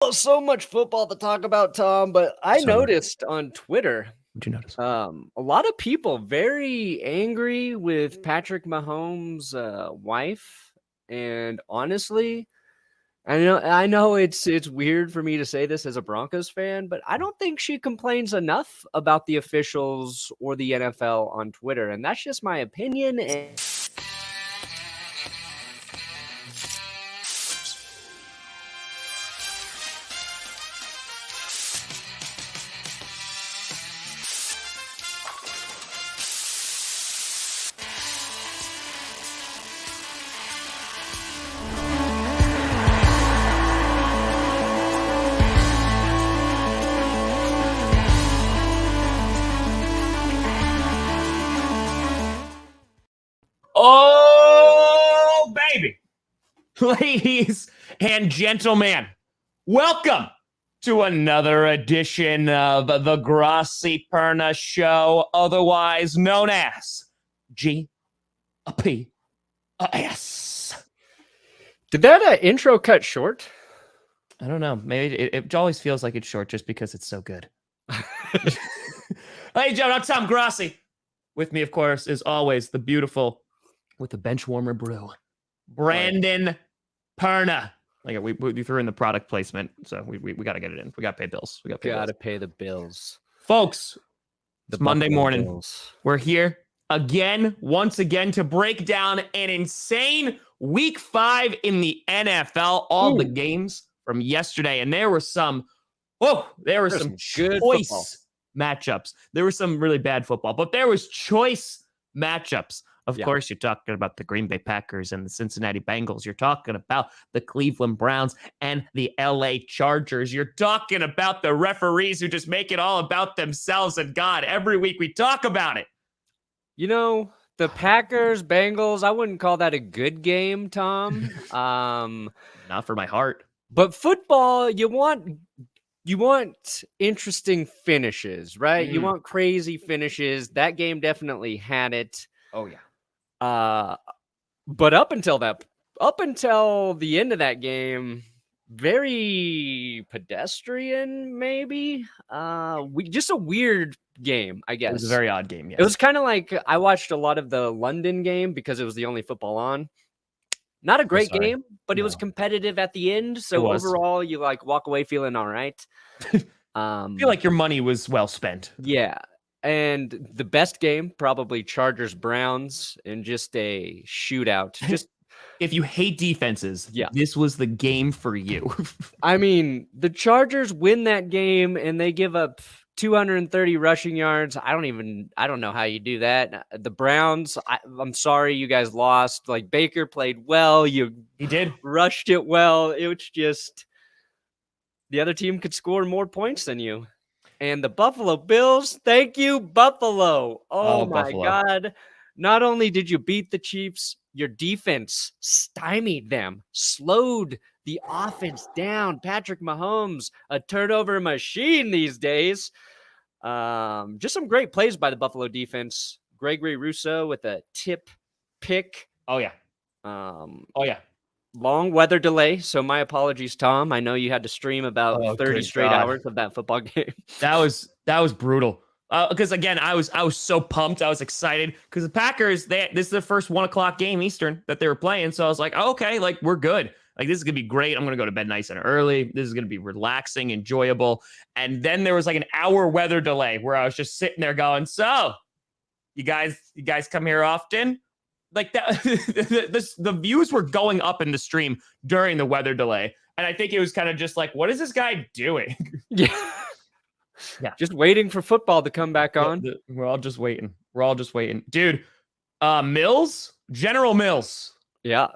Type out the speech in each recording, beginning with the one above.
So much football to talk about, Tom, but I noticed on Twitter, What'd you notice? a lot of people very angry with Patrick Mahomes' wife. And honestly, I know it's weird for me to say this as a Broncos fan, but I don't think she complains enough about the officials or the NFL on Twitter, and that's just my opinion. Oh, baby. Ladies and gentlemen, welcome to another edition of the Grossi Perna Show, otherwise known as GPS. Did that intro cut short? I don't know. Maybe it always feels like it's short just because it's so good. Ladies and gentlemen, I'm Tom Grossi. With me, of course, is always the beautiful, with the bench warmer brew, Brandon Perna. Like we threw in the product placement, so we got to get it in. We got to pay bills. We got to pay the bills, folks. It's Monday morning. Bills. We're here once again, to break down an insane Week 5 in the NFL. All the games from yesterday, and there were some. There were some good choice football matchups. There was some really bad football, but there was choice matchups. Of course, you're talking about the Green Bay Packers and the Cincinnati Bengals. You're talking about the Cleveland Browns and the LA Chargers. You're talking about the referees who just make it all about themselves and God. Every week we talk about it. You know, the Packers, Bengals, I wouldn't call that a good game, Tom. Not for my heart. But football, you want interesting finishes, right? You want crazy finishes. That game definitely had it. Oh yeah. But up until the end of that game, very pedestrian, maybe. Just a weird game, I guess. It was a very odd game. Yes. It was kind of like I watched a lot of the London game because it was the only football on. Not a great game, but it was competitive at the end. So overall, you walk away feeling all right. I feel like your money was well spent. Yeah. And the best game, probably Chargers Browns, and just a shootout. Just if you hate defenses, this was the game for you. I mean, the Chargers win that game and they give up 230 rushing yards. I don't know how you do that. The Browns, I'm sorry you guys lost. Like, Baker played well. He did. Rushed it well. It was just the other team could score more points than you. And the Buffalo Bills, thank you, Buffalo. Oh my Buffalo. God. Not only did you beat the Chiefs, your defense stymied them, slowed the offense down. Patrick Mahomes, a turnover machine these days. Just some great plays by the Buffalo defense. Gregory Rousseau with a tip pick. Oh, yeah. Long weather delay, so my apologies, Tom. I know you had to stream about 30 straight hours of that football game. That was brutal. Because again, I was so pumped. I was excited because the Packers, this is the first 1:00 game Eastern that they were playing. So I was like, okay, like we're good. Like this is gonna be great. I'm gonna go to bed nice and early. This is gonna be relaxing, enjoyable. And then there was like an hour weather delay where I was just sitting there going, so you guys come here often? Like that, the views were going up in the stream during the weather delay. And I think it was kind of just like, what is this guy doing? Yeah. Just waiting for football to come back on. We're all just waiting. Dude, General Mills. Yeah.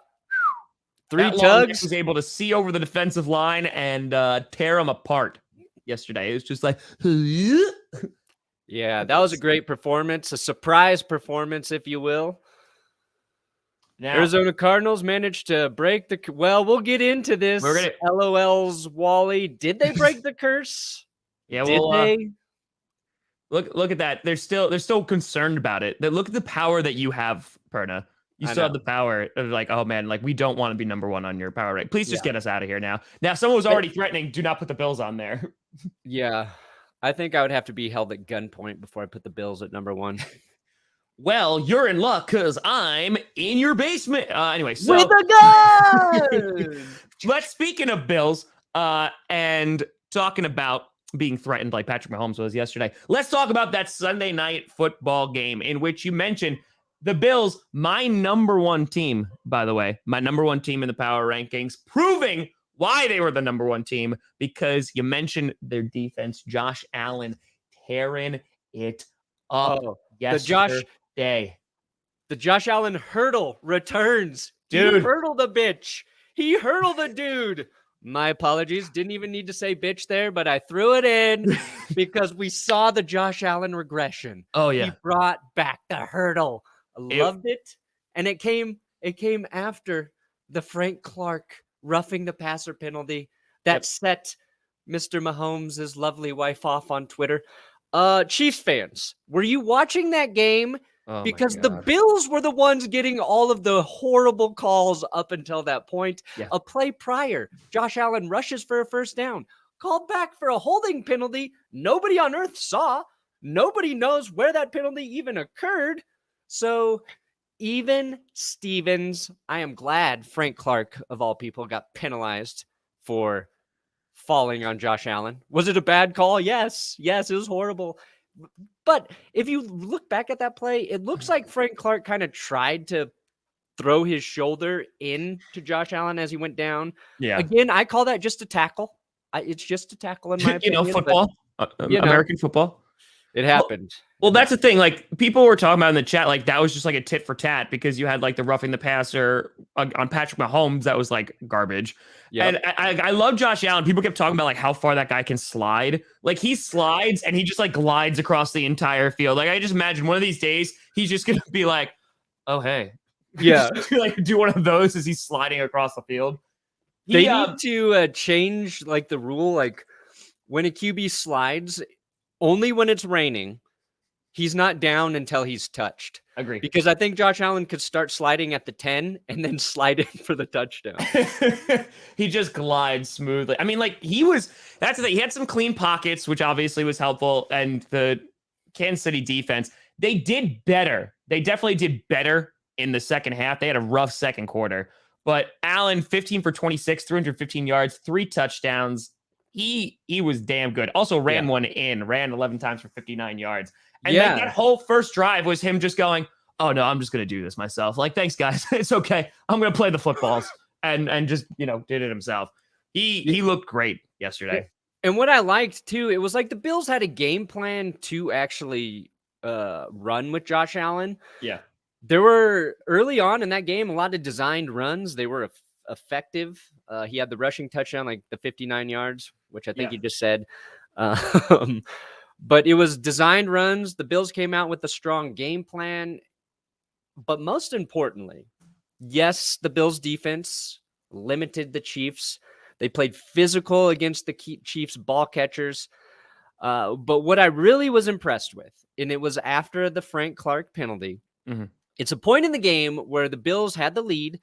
3 tugs. tugs. Was able to see over the defensive line and tear them apart yesterday. It was just like, yeah, that was a great performance. A surprise performance, if you will. Now, Arizona Cardinals managed to break the... Well, we'll get into this. LOL's Wally. Did they break the curse? Yeah, Did they? Look at that. They're still concerned about it. Look at the power that you have, Perna. You still have the power of like, oh man, like we don't want to be number one on your power rank. Please just get us out of here now. Now, someone was already threatening, do not put the Bills on there. Yeah. I think I would have to be held at gunpoint before I put the Bills at number 1. Well, you're in luck because I'm in your basement. Anyway, so with a gun. let's speaking of Bills and talking about being threatened like Patrick Mahomes was yesterday. Let's talk about that Sunday night football game in which you mentioned the Bills, my number 1 team, by the way, my number 1 team in the power rankings, proving why they were the number 1 team because you mentioned their defense, Josh Allen tearing it up yesterday. The Josh Allen hurdle returns. Dude. He hurdled the bitch. He hurdled the dude. My apologies. Didn't even need to say bitch there, but I threw it in because we saw the Josh Allen regression. Oh, yeah. He brought back the hurdle. I loved it. And it came after the Frank Clark roughing the passer penalty that set Mr. Mahomes' lovely wife off on Twitter. Chiefs fans, were you watching that game? Because the Bills were the ones getting all of the horrible calls up until that point. Yeah. A play prior, Josh Allen rushes for a first down, called back for a holding penalty nobody on earth saw. Nobody knows where that penalty even occurred. So even Stevens, I am glad Frank Clark, of all people, got penalized for falling on Josh Allen. Was it a bad call? Yes, it was horrible. But if you look back at that play, it looks like Frank Clark kind of tried to throw his shoulder into Josh Allen as he went down. Yeah. Again, I call that just a tackle. It's just a tackle in my opinion. Football, American football. It happened. Well, that's the thing. Like people were talking about in the chat, like that was just like a tit for tat because you had like the roughing the passer on Patrick Mahomes. That was like garbage. Yep. And I love Josh Allen. People kept talking about like how far that guy can slide. Like he slides and he just like glides across the entire field. Like I just imagine one of these days he's just going to be like, oh, hey. Yeah. Like do one of those as he's sliding across the field. They need to change like the rule. Like when a QB slides, only when it's raining, he's not down until he's touched. Agree. Because I think Josh Allen could start sliding at the 10 and then slide in for the touchdown. He just glides smoothly. I mean, like that's the thing. He had some clean pockets, which obviously was helpful. And the Kansas City defense, they did better. They definitely did better in the second half. They had a rough second quarter. But Allen, 15 for 26, 315 yards, 3 touchdowns. He was damn good. Also ran 11 times for 59 yards. And then that whole first drive was him just going, oh no, I'm just going to do this myself. Like, thanks guys. It's okay. I'm going to play the footballs and just, did it himself. He looked great yesterday. And what I liked too, it was like the Bills had a game plan to actually run with Josh Allen. Yeah. There were early on in that game, a lot of designed runs. They were effective. He had the rushing touchdown, like the 59 yards, which I think you just said. But it was designed runs. The Bills came out with a strong game plan. But most importantly, yes, the Bills defense limited the Chiefs. They played physical against the Chiefs ball catchers. But what I really was impressed with, and it was after the Frank Clark penalty, it's a point in the game where the Bills had the lead.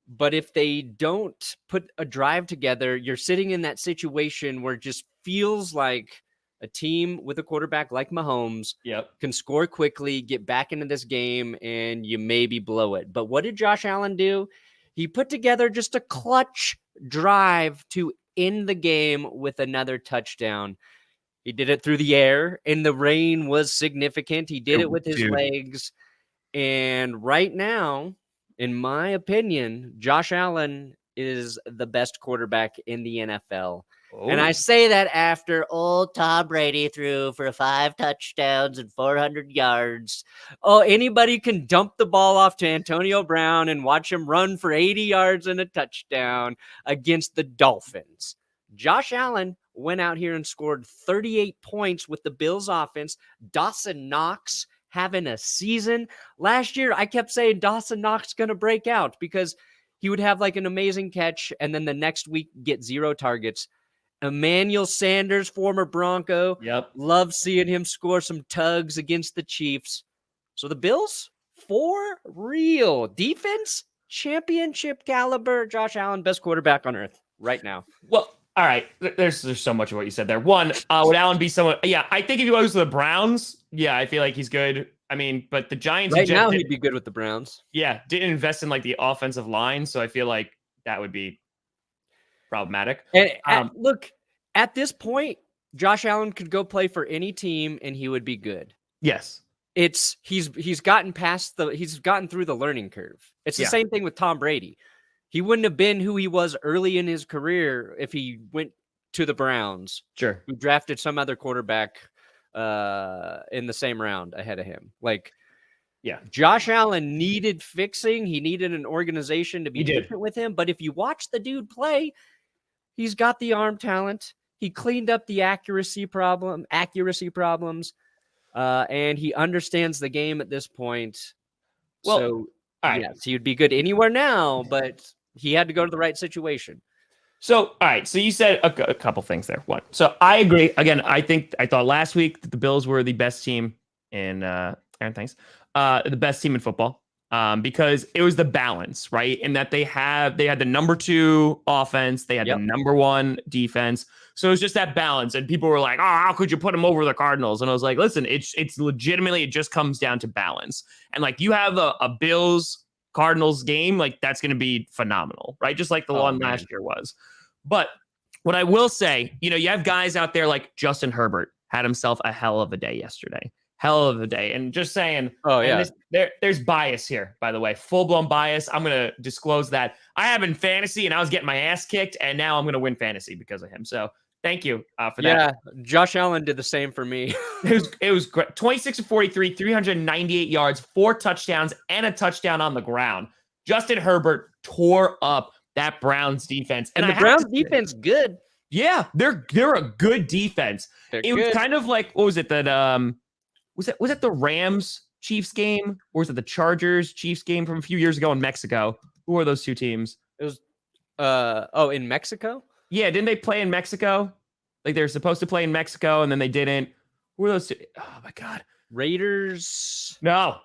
But if they don't put a drive together, you're sitting in that situation where it just feels like a team with a quarterback like Mahomes can score quickly, get back into this game, and you maybe blow it. But what did Josh Allen do? He put together just a clutch drive to end the game with another touchdown. He did it through the air, and the rain was significant. He did it with his legs. And right now, in my opinion, Josh Allen is the best quarterback in the NFL. And I say that after old Tom Brady threw for 5 touchdowns and 400 yards. Oh, anybody can dump the ball off to Antonio Brown and watch him run for 80 yards and a touchdown against the Dolphins. Josh Allen went out here and scored 38 points with the Bills offense. Dawson Knox having a season. Last year, I kept saying Dawson Knox going to break out because he would have like an amazing catch and then the next week get 0 targets. Emmanuel Sanders, former Bronco. Love seeing him score some tugs against the Chiefs. So the Bills For real. Defense, championship caliber. Josh Allen, best quarterback on earth right now. Well, all right. There's so much of what you said there. One, would Allen be someone? Yeah, I think if he goes to the Browns, yeah, I feel like he's good. I mean, but the Giants right now he'd be good with the Browns. Yeah, didn't invest in like the offensive line, so I feel like that would be problematic. And look, at this point, Josh Allen could go play for any team and he would be good. Yes. He's gotten through the learning curve. It's the same thing with Tom Brady. He wouldn't have been who he was early in his career if he went to the Browns. Sure. Who drafted some other quarterback in the same round ahead of him. Like, Josh Allen needed fixing. He needed an organization to be different with him. But if you watch the dude play, he's got the arm talent. He cleaned up the accuracy problems. And he understands the game at this point. Well, so, yes, he would be good anywhere now, but he had to go to the right situation. So, all right. So you said a couple things there. One. So I agree. Again, I thought last week that the Bills were the best team in Aaron, thanks. The best team in football. Because it was the balance, right? In that they had the number 2 offense, they had the number 1 defense. So it was just that balance. And people were like, oh, how could you put them over the Cardinals? And I was like, listen, it's legitimately, it just comes down to balance. And like you have a Bills Cardinals game, like that's going to be phenomenal, right? Just like the one last year was. But what I will say, you have guys out there like Justin Herbert had himself a hell of a day yesterday. Hell of a day. And just saying, there's bias here, by the way, full-blown bias. I'm going to disclose that. I have in fantasy and I was getting my ass kicked and now I'm going to win fantasy because of him. So thank you for that. Yeah, Josh Allen did the same for me. It was great. 26-43, 398 yards, 4 touchdowns, and a touchdown on the ground. Justin Herbert tore up that Browns defense. And the Browns defense good. Yeah, they're a good defense. It was kind of like, what was it that was it the Rams Chiefs game or was it the Chargers Chiefs game from a few years ago in Mexico? Who were those two teams? It was in Mexico? Yeah, didn't they play in Mexico? Like they were supposed to play in Mexico and then they didn't. Who were those two? Oh my god. Raiders? No.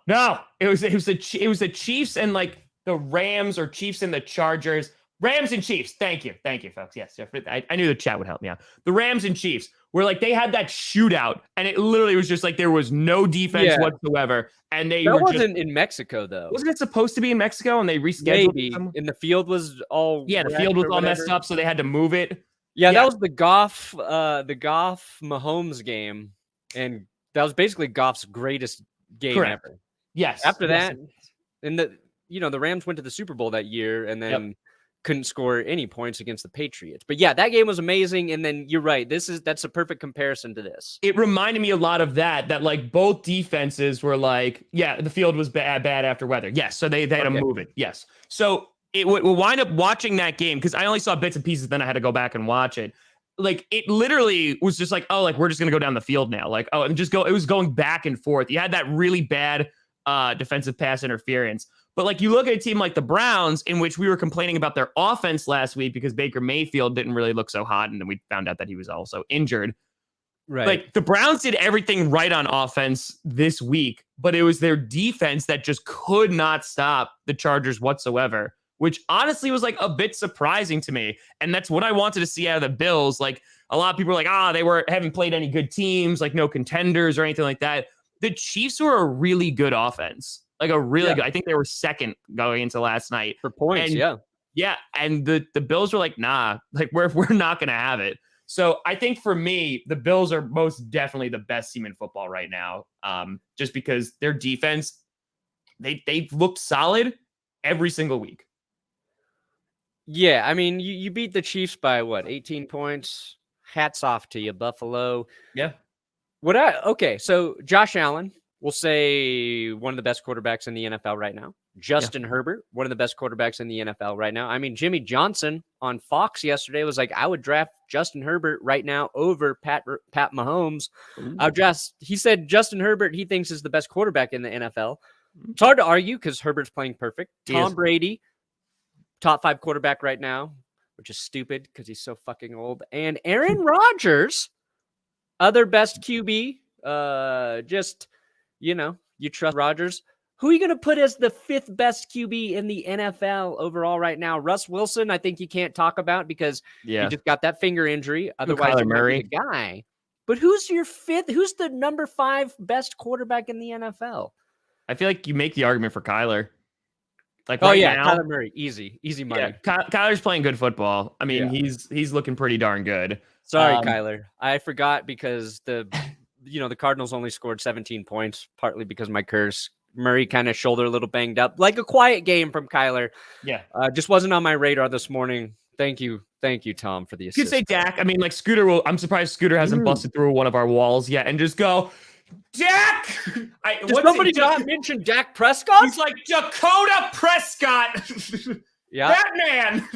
It was the Chiefs and like the Rams or Chiefs and the Chargers. Rams and Chiefs. Thank you, folks. Yes, I knew the chat would help me out. The Rams and Chiefs, where like they had that shootout, and it literally was just like there was no defense whatsoever, and that wasn't in Mexico though. Wasn't it supposed to be in Mexico? And they rescheduled. Maybe. And the field was all the field was all messed up, so they had to move it. Yeah, that was the Goff Mahomes game, and that was basically Goff's greatest game ever. Yes. After that, and the Rams went to the Super Bowl that year, and then couldn't score any points against the Patriots. But yeah, that game was amazing. And then you're right. That's a perfect comparison to this. It reminded me a lot of that like both defenses were like, the field was bad after weather. Yes. So they had to move it. Yes. So it would wind up watching that game because I only saw bits and pieces. Then I had to go back and watch it. Like it literally was just like, oh, like we're just going to go down the field now. Like, oh, and just go. It was going back and forth. You had that really bad defensive pass interference. But like you look at a team like the Browns, in which we were complaining about their offense last week because Baker Mayfield didn't really look so hot. And then we found out that he was also injured. Right. Like the Browns did everything right on offense this week, but it was their defense that just could not stop the Chargers whatsoever, which honestly was like a bit surprising to me. And that's what I wanted to see out of the Bills. Like a lot of people are like, they haven't played any good teams, like no contenders or anything like that. The Chiefs were a really good offense. Like a really good. I think they were second going into last night for points. Yeah. And the Bills were like, nah, like we're not going to have it. So I think for me, the Bills are most definitely the best team in football right now. Just because their defense, they've looked solid every single week. Yeah. I mean, you beat the Chiefs by 18 points. Hats off to you, Buffalo. Yeah. So Josh Allen, we'll say one of the best quarterbacks in the NFL right now. Justin Herbert, one of the best quarterbacks in the NFL right now. I mean, Jimmy Johnson on Fox yesterday was like, I would draft Justin Herbert right now over Pat Mahomes. He said Justin Herbert, he thinks is the best quarterback in the NFL. It's hard to argue because Herbert's playing perfect. Tom Brady, top 5 quarterback right now, which is stupid because he's so fucking old. And Aaron Rodgers, other best QB, you trust Rodgers, Who are you going to put as the 5th best QB in the NFL overall right now? Russ Wilson, I think you can't talk about because he just got that finger injury. Otherwise, he might be the guy. But who's your 5th? Who's the number 5 best quarterback in the NFL? I feel like you make the argument for Kyler. Like now, Kyler Murray, easy money. Yeah, Kyler's playing good football. I mean, he's looking pretty darn good. Sorry, Kyler. I forgot because the Cardinals only scored 17 points, partly because of my curse. Murray kind of shoulder a little banged up, like a quiet game from Kyler. Yeah, just wasn't on my radar this morning. Thank you, Tom, for the assist. You could say Dak. I mean, like Scooter I'm surprised Scooter hasn't busted through one of our walls yet and just go, Dak. Does somebody not mention Dak Prescott? He's like Dakota Prescott. Yeah, that man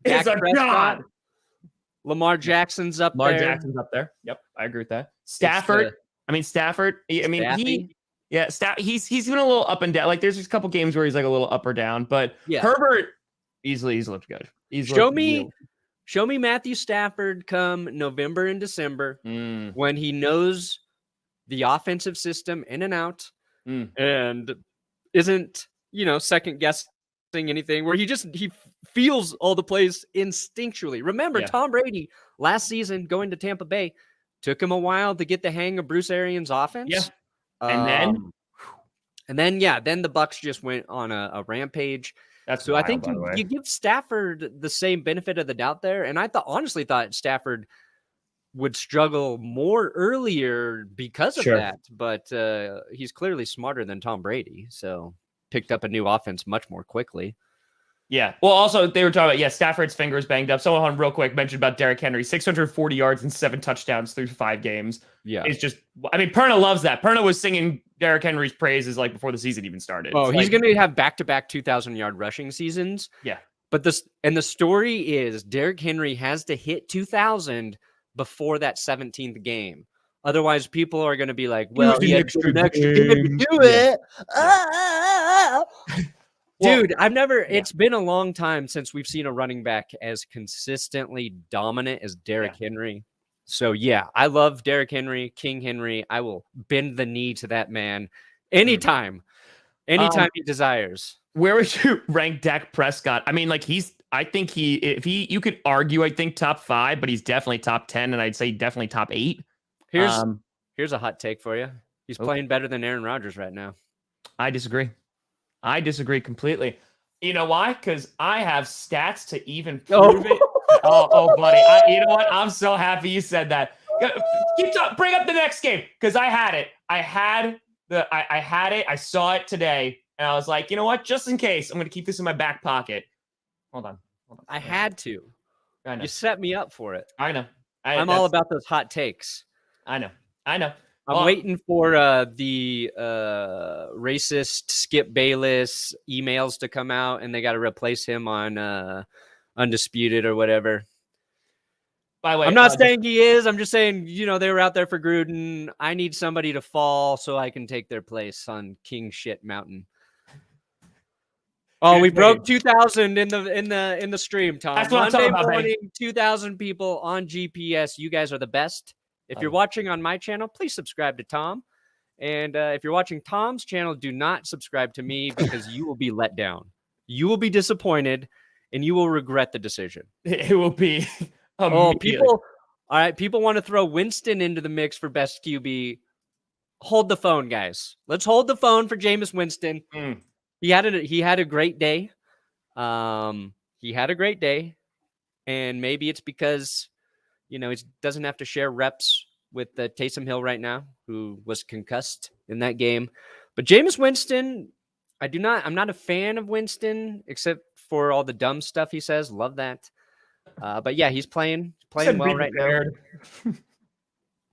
is a god. Lamar Jackson's up there. Lamar Jackson's up there. Yep, I agree with that. Stafford. Stafford. I mean, Staffy. He's been a little up and down. Like there's just a couple games where he's like a little up or down, but Herbert he's looked good. Show me Matthew Stafford come November and December when he knows the offensive system in and out and isn't, second guessing anything, where he feels all the plays instinctually. Remember, Tom Brady last season going to Tampa Bay took him a while to get the hang of Bruce Arians' offense. Yeah. And then the Bucs just went on a rampage. That's so wild, I think you give Stafford the same benefit of the doubt there. And I honestly thought Stafford would struggle more earlier because of that. But he's clearly smarter than Tom Brady. So picked up a new offense much more quickly. Yeah. Well, also, they were talking about, Stafford's fingers banged up. Someone real quick mentioned about Derrick Henry, 640 yards and 7 touchdowns through 5 games. Yeah. It's just, I mean, Perna loves that. Perna was singing Derrick Henry's praises like before the season even started. Oh, he's going to have back-to-back 2,000-yard rushing seasons. Yeah. But the story is Derrick Henry has to hit 2,000 before that 17th game. Otherwise, people are going to be like, well, he had an extra game to do it. Dude, it's been a long time since we've seen a running back as consistently dominant as Derrick Henry. So, I love Derrick Henry, King Henry. I will bend the knee to that man anytime he desires. Where would you rank Dak Prescott? I mean, like you could argue, I think top 5, but he's definitely top 10. And I'd say definitely top 8. Here's a hot take for you. He's playing better than Aaron Rodgers right now. I disagree completely. You know why? Because I have stats to even prove it. Oh, buddy. You know what? I'm so happy you said that. Keep talking. Bring up the next game because I had it. I had it. I saw it today, and I was like, you know what? Just in case, I'm going to keep this in my back pocket. Hold on. I had to. I know. You set me up for it. I know. I'm all about those hot takes. I know. I'm waiting for the racist Skip Bayless emails to come out, and they got to replace him on Undisputed or whatever. By the way, I'm not saying he is. I'm just saying, they were out there for Gruden. I need somebody to fall so I can take their place on King Shit Mountain. Oh, we broke 2,000 in the stream, Tom. That's what I'm talking about, morning, 2,000 people on GPS. You guys are the best. If you're watching on my channel, please subscribe to Tom. And if you're watching Tom's channel, do not subscribe to me because you will be let down. You will be disappointed, and you will regret the decision. It will be. People want to throw Winston into the mix for best QB. Hold the phone, guys. Let's hold the phone for Jameis Winston. He had a great day. He had a great day, and maybe it's because he doesn't have to share reps with Taysom Hill right now, who was concussed in that game. But Jameis Winston, I'm not a fan of Winston, except for all the dumb stuff he says. Love that. But he's playing well right now.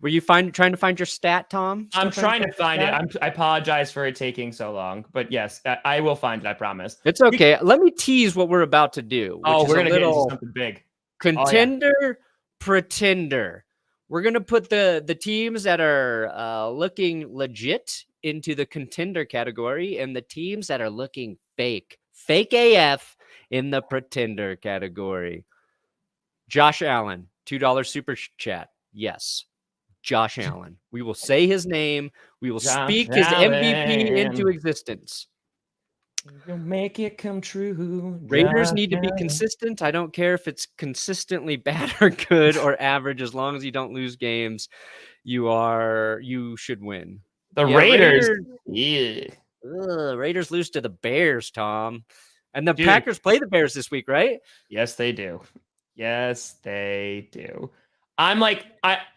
Were you trying to find your stat, Tom? I'm trying to find it. I apologize for it taking so long, but yes, I will find it. I promise. It's okay. Let me tease what we're about to do. We're going to get into something big. Contender, pretender. We're going to put the teams that are looking legit into the contender category and the teams that are looking fake AF in the pretender category. Josh Allen, $2 super chat. Yes. Josh Allen. We will say his name. We will speak his MVP into existence. You'll make it come true. Raiders need to be consistent. I don't care if it's consistently bad or good or average. As long as you don't lose games, you should win. The Raiders. Raiders lose to the Bears, Tom. And the Packers play the Bears this week, right? Yes, they do. Yes, they do. I'm like,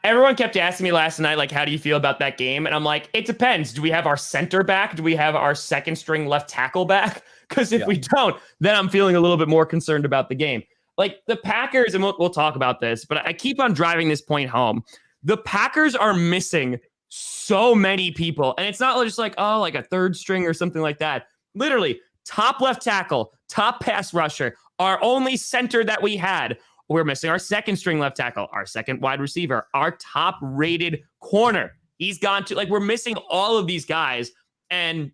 everyone kept asking me last night, like, how do you feel about that game? And I'm like, it depends. Do we have our center back? Do we have our second string left tackle back? Because if we don't, then I'm feeling a little bit more concerned about the game. Like the Packers, and we'll talk about this, but I keep on driving this point home. The Packers are missing so many people. And it's not just like, oh, like a third string or something like that. Literally, top left tackle, top pass rusher, our only center that we had. We're missing our second string left tackle, our second wide receiver, our top rated corner. He's gone to, like, we're missing all of these guys. And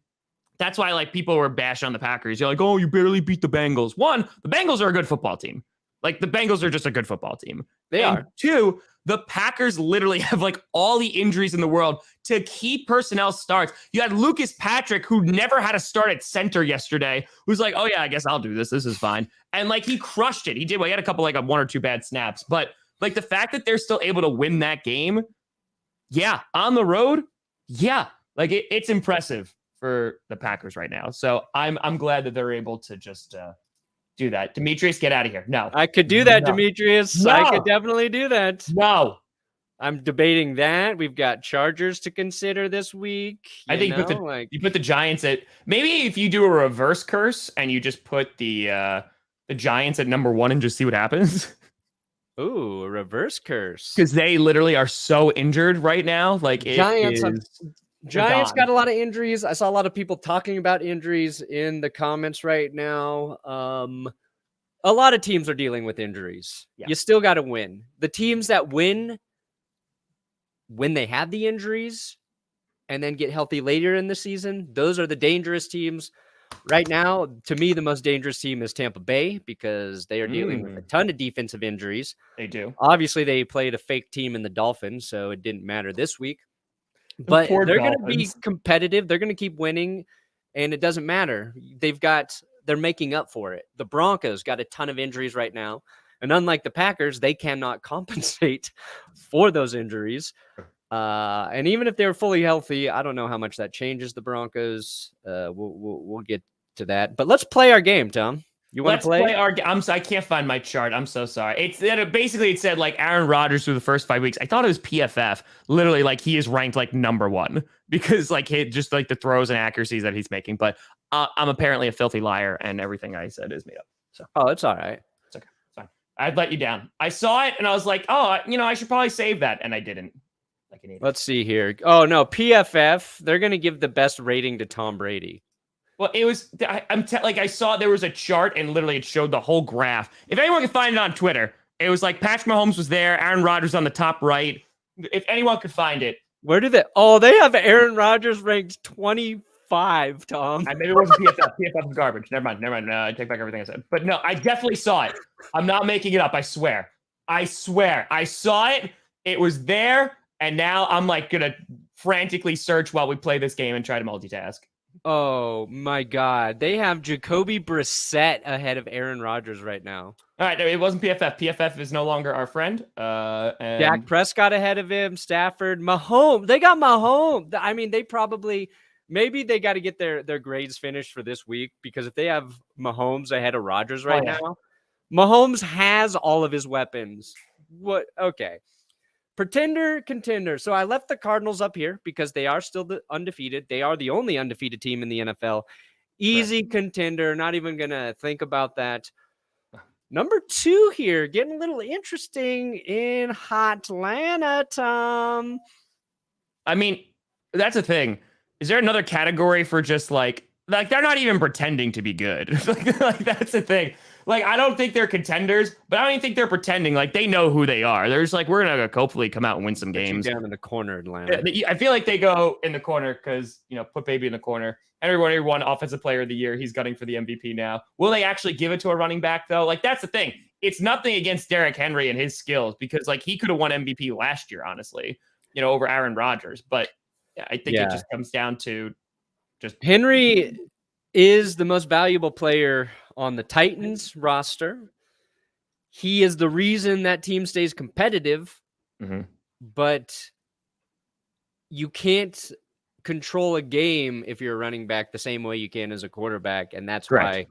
that's why, like, people were bashing on the Packers. You're like, oh, you barely beat the Bengals. One, the Bengals are a good football team. Like, the Bengals are just a good football team. They are. Two, the Packers literally have like all the injuries in the world to keep personnel starts. You had Lucas Patrick, who never had a start at center yesterday, who's like, oh yeah, I guess I'll do this. This is fine. And like, he crushed it. He did. Well, he had a couple, like one or two bad snaps, but like the fact that they're still able to win that game. Yeah. On the road. Yeah. Like it's impressive for the Packers right now. So I'm glad that they're able to just, do that. Demetrius, get out of here. No. I could do that, Demetrius. No. I could definitely do that. No. I'm debating that. We've got Chargers to consider this week. I think you put the Giants at, maybe if you do a reverse curse and you just put the Giants at number 1 and just see what happens. Ooh, a reverse curse. Because they literally are so injured right now. Like Giants got a lot of injuries. I saw a lot of people talking about injuries in the comments right now. A lot of teams are dealing with injuries. Yeah. You still got to win. The teams that win when they have the injuries and then get healthy later in the season, those are the dangerous teams. Right now, to me, the most dangerous team is Tampa Bay because they are dealing with a ton of defensive injuries. They do. Obviously, they played a fake team in the Dolphins, so it didn't matter this week. But they're going to be competitive. They're going to keep winning, and it doesn't matter. They're making up for it. The Broncos got a ton of injuries right now, and unlike the Packers, they cannot compensate for those injuries. And even if they're fully healthy, I don't know how much that changes the Broncos. We'll get to that. But let's play our game, Tom. You want to play? I can't find my chart. I'm so sorry. It said like Aaron Rodgers through the first 5 weeks. I thought it was PFF. Literally, like he is ranked like number 1 because like just like the throws and accuracies that he's making. But I'm apparently a filthy liar, and everything I said is made up. So it's all right. It's okay. It's fine. I'd let you down. I saw it and I was like, oh, I should probably save that, and I didn't. Like an idiot. Let's see here. Oh no, PFF. They're gonna give the best rating to Tom Brady. Well, it was, I saw there was a chart and literally it showed the whole graph. If anyone can find it on Twitter, it was like Patrick Mahomes was there, Aaron Rodgers on the top right. If anyone could find it. Where do they? Oh, they have Aaron Rodgers ranked 25, Tom. Maybe it wasn't PFF. PFF is garbage. Never mind. I take back everything I said. But no, I definitely saw it. I'm not making it up. I swear. I saw it. It was there. And now I'm like going to frantically search while we play this game and try to multitask. Oh my God. They have Jacoby Brissett ahead of Aaron Rodgers right now. All right. It wasn't PFF. PFF is no longer our friend. And Dak Prescott ahead of him. Stafford, Mahomes. They got Mahomes. I mean, maybe they got to get their grades finished for this week, because if they have Mahomes ahead of Rodgers right now, Mahomes has all of his weapons. What? Okay. Pretender, contender. So I left the Cardinals up here because they are still undefeated. They are the only undefeated team in the NFL. Easy contender. Not even going to think about that. Number 2 here, getting a little interesting in Hotlanta, Tom. I mean, that's the thing. Is there another category for just like they're not even pretending to be good? like that's the thing. Like, I don't think they're contenders, but I don't even think they're pretending. Like, they know who they are. They're just like, we're going to hopefully come out and win some games. Down in the corner, Atlanta. I feel like they go in the corner because, put baby in the corner. Everyone, offensive player of the year. He's gunning for the MVP now. Will they actually give it to a running back, though? Like, that's the thing. It's nothing against Derrick Henry and his skills, because, like, he could have won MVP last year, honestly, over Aaron Rodgers. But I think it just comes down to just Henry is the most valuable player on the Titans roster. He is the reason that team stays competitive, but you can't control a game if you're a running back the same way you can as a quarterback, and that's Correct.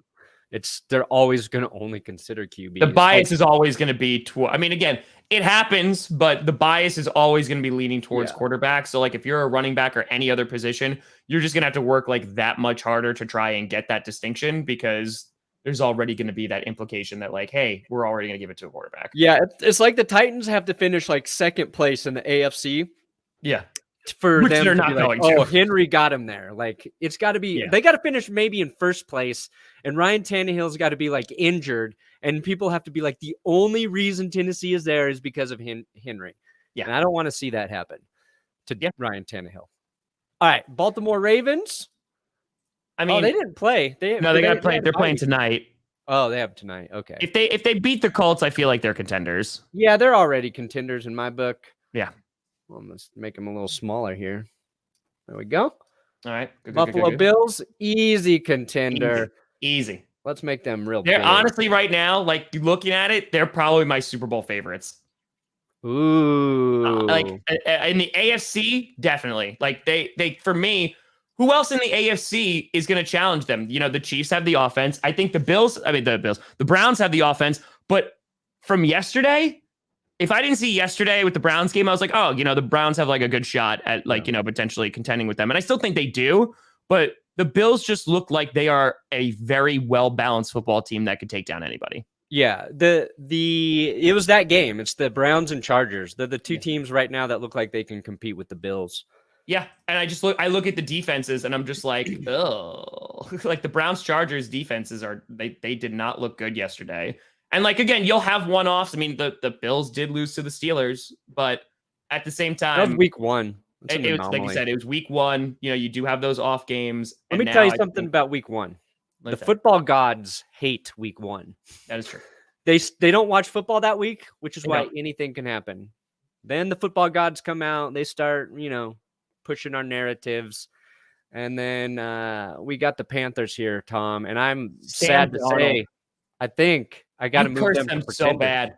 why they're always going to only consider QBs. The bias is always going to be I mean, again, it happens, but the bias is always going to be leaning towards quarterback. So, like, if you're a running back or any other position, you're just going to have to work like that much harder to try and get that distinction, because there's already going to be that implication that, like, hey, we're already going to give it to a quarterback. Yeah, it's like the Titans have to finish like second place in the AFC. Yeah. For Which them they're to not be like, going to. oh, Henry got him there. Like, it's got to be, they got to finish maybe in first place, and Ryan Tannehill's got to be like injured, and people have to be like, the only reason Tennessee is there is because of Henry. Yeah. And I don't want to see that happen to Ryan Tannehill. All right, Baltimore Ravens. I mean, they didn't play. They got to play. They're playing tonight. Oh, they have tonight. Okay. If they beat the Colts, I feel like they're contenders. Yeah, they're already contenders in my book. Yeah. Well, let's make them a little smaller here. There we go. All right. Good, Buffalo Bills, easy contender. Easy. Let's make them real They're big. honestly, right now, like, looking at it, they're probably my Super Bowl favorites. Ooh. Like, in the AFC, definitely. Like, they for me, who else in the AFC is going to challenge them? You know, the Chiefs have the offense. I think the Browns have the offense. But from yesterday, if I didn't see yesterday with the Browns game, I was like, oh, you know, the Browns have like a good shot at, like, you know, potentially contending with them. And I still think they do. But the Bills just look like they are a very well-balanced football team that could take down anybody. Yeah, it was that game. It's the Browns and Chargers. They're the two teams right now that look like they can compete with the Bills. Yeah, and I look at the defenses and I'm just like, oh, like the Browns Chargers defenses they did not look good yesterday. And, like, again, you'll have one-offs. I mean, the Bills did lose to the Steelers, but at the same time, that was week one. It was, like you said, it was week one. You know, you do have those off games. Let me tell you something about week one. The football gods hate week one. That is true. They don't watch football that week, which is why anything can happen. Then the football gods come out. They start, you know, pushing our narratives. And then we got the Panthers here, Tom. And I'm sad to say, I think I got to move them so bad.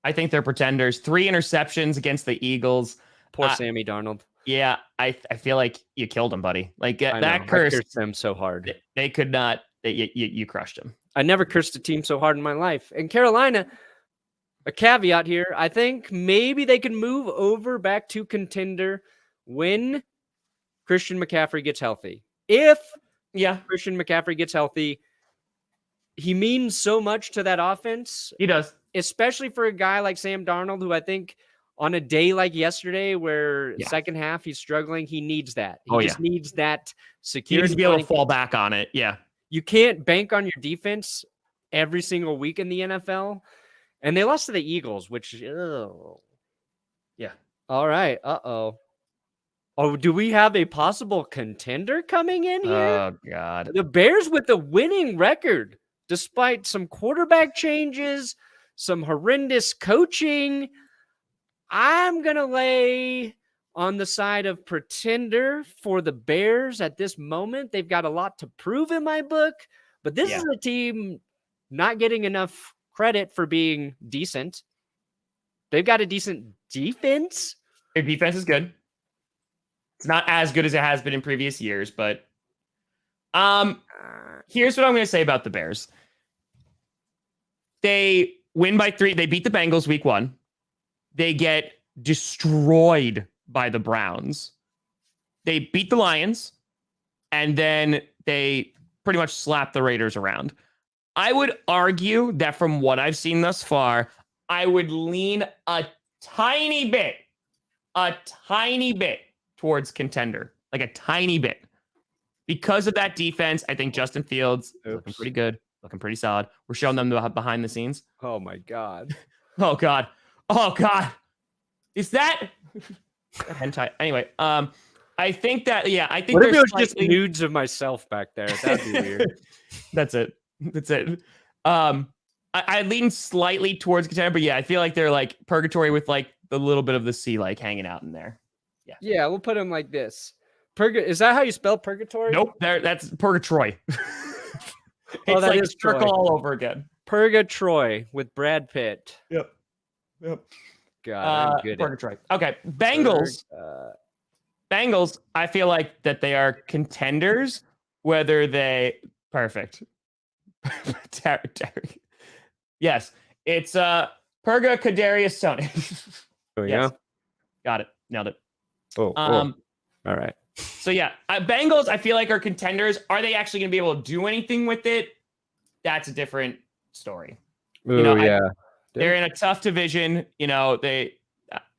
I think they're pretenders. 3 interceptions against the Eagles. Poor Sammy Darnold. Yeah, I feel like you killed him, buddy. Like, that curse. I cursed them so hard. They could not. You crushed him. I never cursed a team so hard in my life. And Carolina, a caveat here, I think maybe they can move over back to contender when Christian McCaffrey gets healthy. If Christian McCaffrey gets healthy, he means so much to that offense. He does. Especially for a guy like Sam Darnold, who I think on a day like yesterday where second half he's struggling, he needs that. He just needs that security. He needs to be able to fall back on it. Yeah. You can't bank on your defense every single week in the NFL. And they lost to the Eagles, which, yeah. All right. Uh-oh. Oh, do we have a possible contender coming in here? Oh, God. The Bears with the winning record, despite some quarterback changes, some horrendous coaching. I'm going to lay on the side of pretender for the Bears at this moment. They've got a lot to prove in my book, but this is a team not getting enough credit for being decent. They've got a decent defense. Their defense is good. It's not as good as it has been in previous years, but here's what I'm going to say about the Bears. They win by 3. They beat the Bengals week 1. They get destroyed by the Browns. They beat the Lions, and then they pretty much slap the Raiders around. I would argue that from what I've seen thus far, I would lean a tiny bit towards contender, like a tiny bit. Because of that defense, I think Justin Fields looking pretty good, looking pretty solid. We're showing them the behind the scenes. Oh, my God. Oh, God. Oh, God. Is that hentai? Anyway, I think that, I think what if it was just nudes of myself back there? That'd be weird. That's it. I lean slightly towards contender, but I feel like they're like purgatory with like the little bit of the sea like hanging out in there. Yeah, we'll put them like this. Is that how you spell purgatory? Nope, that's Purgatroy. It's that like is circle Troy. all over again. Purgatroy with Brad Pitt. Yep. God, I'm good Purgatroy. Okay, Bengals. Bengals, I feel like that they are contenders, whether they perfect. Yes, it's Purga Kadarius Tony. Oh, Yes. yeah. Got it. Nailed it. Oh, all right. So yeah, Bengals, I feel like are contenders. Are they actually going to be able to do anything with it? That's a different story. Oh, yeah. They're in a tough division.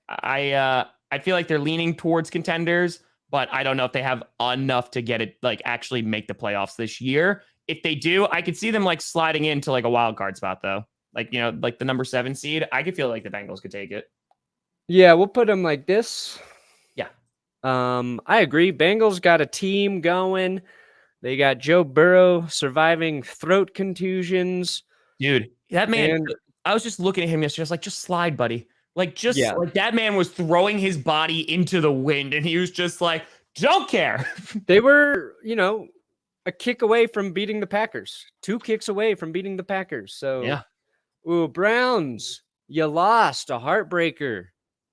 I feel like they're leaning towards contenders, but I don't know if they have enough to get it, like actually make the playoffs this year. If they do, I could see them like sliding into like a wild card spot though. Like, like the number 7 seed. I could feel like the Bengals could take it. Yeah, we'll put them like this. Yeah. I agree. Bengals got a team going. They got Joe Burrow surviving throat contusions. Dude, that man, I was just looking at him yesterday. I was like, just slide, buddy. Like, like that man was throwing his body into the wind and he was just like, don't care. They were, a kick away from beating the Packers. 2 kicks away from beating the Packers. So, yeah. Ooh, Browns, you lost a heartbreaker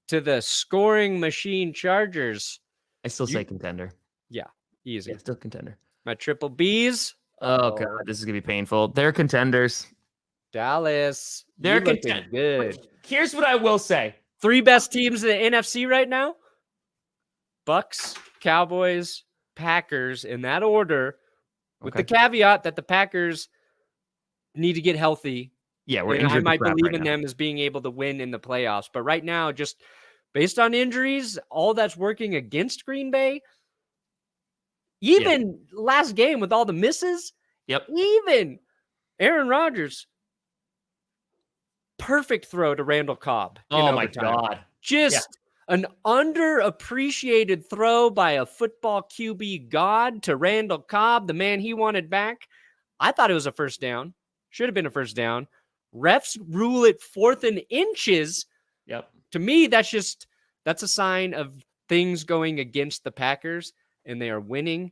to the scoring machine Chargers. I still say contender. Yeah, easy. Yeah, still contender. My triple Bs. Oh, God, this is going to be painful. They're contenders. Dallas. They're looking good. Here's what I will say. 3 best teams in the NFC right now. Bucks, Cowboys, Packers, in that order, with the caveat that the Packers need to get healthy. Yeah, I might believe in them as being able to win in the playoffs. But right now, just based on injuries, all that's working against Green Bay, even last game with all the misses, even Aaron Rodgers, perfect throw to Randall Cobb. Oh, my God. Just an underappreciated throw by a football QB god to Randall Cobb, the man he wanted back. I thought it was a first down. Should have been a first down. Refs rule it 4th and inches. Yep. To me, that's a sign of things going against the Packers, and they are winning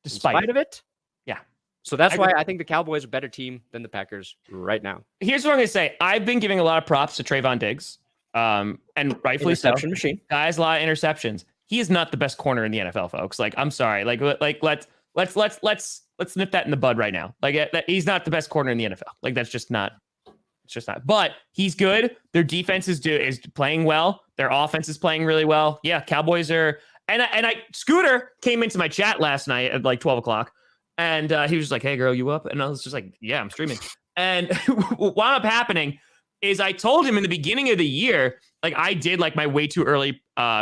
despite of it. Yeah. So that's why I think the Cowboys are a better team than the Packers right now. Here's what I'm going to say. I've been giving a lot of props to Trayvon Diggs, and rightfully so. Interception machine. Guys, a lot of interceptions. He is not the best corner in the NFL, folks. Like, I'm sorry. Like let's nip that in the bud right now. Like, he's not the best corner in the NFL. Like, that's just not. It's just not. But he's good. Their defense is playing well. Their offense is playing really well. Yeah, Cowboys are. And Scooter came into my chat last night at like 12 o'clock, and he was like, "Hey, girl, you up?" And I was just like, "Yeah, I'm streaming." And what wound up happening is I told him in the beginning of the year, like I did like my way too early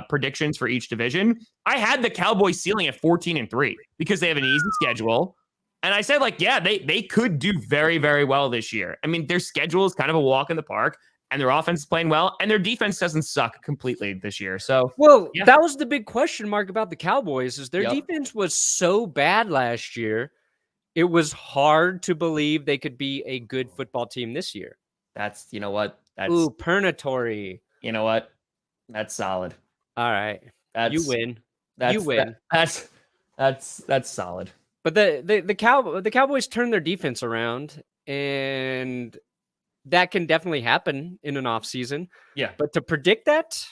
predictions for each division. I had the Cowboys ceiling at 14-3 because they have an easy schedule. And I said, like, yeah, they could do very, very well this year. I mean, their schedule is kind of a walk in the park, and their offense is playing well, and their defense doesn't suck completely this year. So, that was the big question mark about the Cowboys is their defense was so bad last year. It was hard to believe they could be a good football team this year. That's, you know what? That's Pernatory. You know what? That's solid. All right. You win. You win. That's solid. But the Cowboys turned their defense around, and that can definitely happen in an offseason. Yeah. But to predict that,